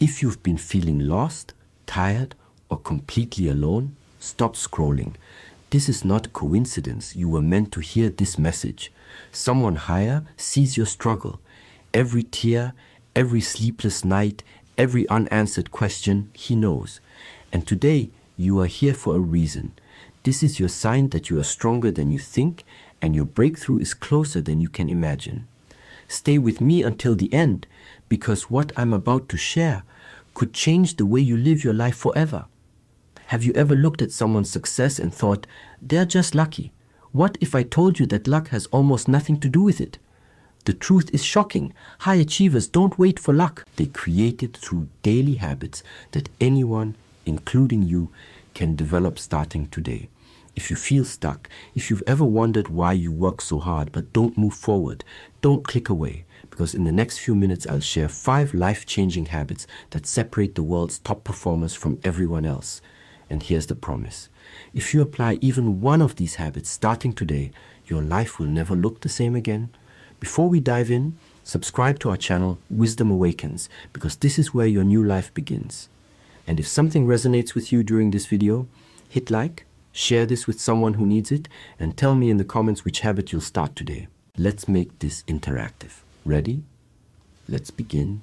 If you've been feeling lost, tired, or completely alone, stop scrolling. This is not a coincidence. You were meant to hear this message. Someone higher sees your struggle. Every tear, every sleepless night, every unanswered question, he knows. And today, you are here for a reason. This is your sign that you are stronger than you think, and your breakthrough is closer than you can imagine. Stay with me until the end, because what I'm about to share could change the way you live your life forever. Have you ever looked at someone's success and thought, they're just lucky? What if I told you that luck has almost nothing to do with it? The truth is shocking. High achievers don't wait for luck. They create it through daily habits that anyone, including you, can develop starting today. If you feel stuck, if you've ever wondered why you work so hard but don't move forward, don't click away, because in the next few minutes I'll share 5 life-changing habits that separate the world's top performers from everyone else. And here's the promise. If you apply even one of these habits starting today, your life will never look the same again. Before we dive in, subscribe to our channel, Wisdom Awakens, because this is where your new life begins. And if something resonates with you during this video, hit like, share this with someone who needs it, and tell me in the comments which habit you'll start today. Let's make this interactive. Ready? Let's begin.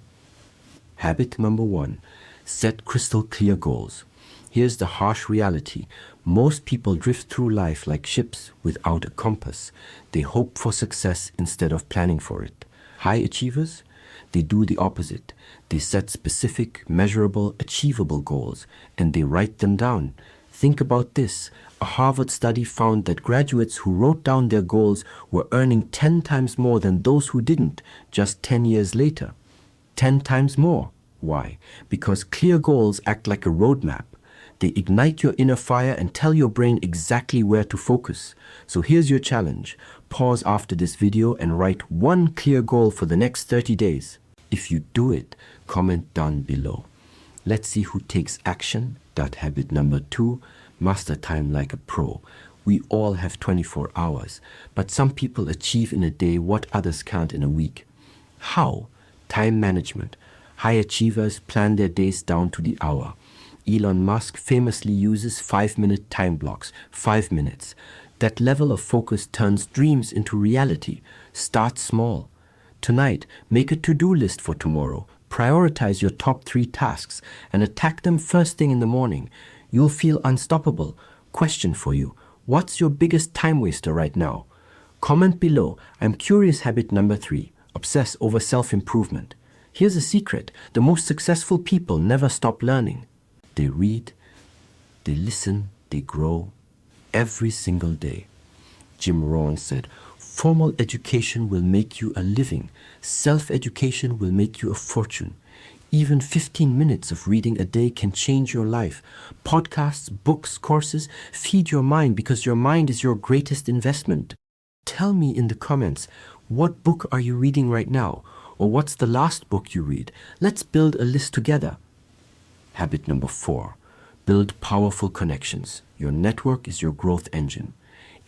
Habit number 1. Set crystal clear goals. Here's the harsh reality. Most people drift through life like ships without a compass. They hope for success instead of planning for it. High achievers? They do the opposite. They set specific, measurable, achievable goals, and they write them down. Think about this. A Harvard study found that graduates who wrote down their goals were earning 10 times more than those who didn't, just 10 years later. 10 times more. Why? Because clear goals act like a roadmap. They ignite your inner fire and tell your brain exactly where to focus. So here's your challenge. Pause after this video and write one clear goal for the next 30 days. If you do it, comment down below. Let's see who takes action. Habit number 2, master time like a pro. We all have 24 hours, but some people achieve in a day what others can't in a week. How? Time management. High achievers plan their days down to the hour. Elon Musk famously uses 5-minute time blocks, 5 minutes. That level of focus turns dreams into reality. Start small. Tonight, make a to-do list for tomorrow. Prioritize your top 3 tasks and attack them first thing in the morning. You'll feel unstoppable. Question for you. What's your biggest time waster right now? Comment below. I'm curious. Habit number 3. Obsess over self-improvement. Here's a secret. The most successful people never stop learning. They read, they listen, they grow every single day. Jim Rohn said, formal education will make you a living. Self-education will make you a fortune. Even 15 minutes of reading a day can change your life. Podcasts, books, courses, feed your mind because your mind is your greatest investment. Tell me in the comments, what book are you reading right now? Or what's the last book you read? Let's build a list together. Habit number 4. Build powerful connections. Your network is your growth engine.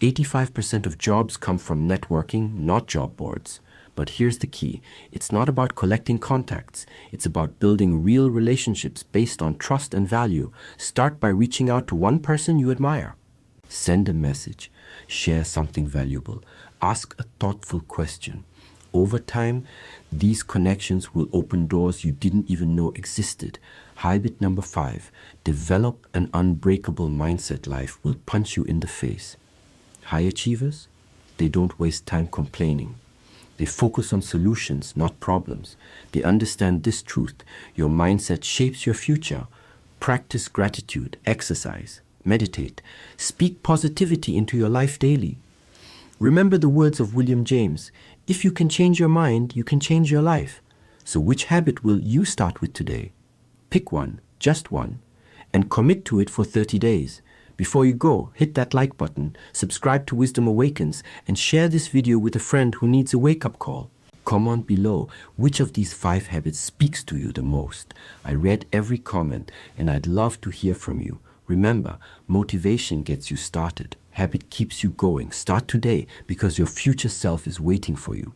85% of jobs come from networking, not job boards. But here's the key. It's not about collecting contacts. It's about building real relationships based on trust and value. Start by reaching out to one person you admire. Send a message. Share something valuable. Ask a thoughtful question. Over time, these connections will open doors you didn't even know existed. Habit number 5. Develop an unbreakable mindset. Life will punch you in the face. High achievers, they don't waste time complaining. They focus on solutions, not problems. They understand this truth. Your mindset shapes your future. Practice gratitude, exercise, meditate. Speak positivity into your life daily. Remember the words of William James. If you can change your mind, you can change your life. So which habit will you start with today? Pick one, just one, and commit to it for 30 days. Before you go, hit that like button, subscribe to Wisdom Awakens, and share this video with a friend who needs a wake-up call. Comment below which of these 5 habits speaks to you the most. I read every comment, and I'd love to hear from you. Remember, motivation gets you started. Habit keeps you going. Start today because your future self is waiting for you.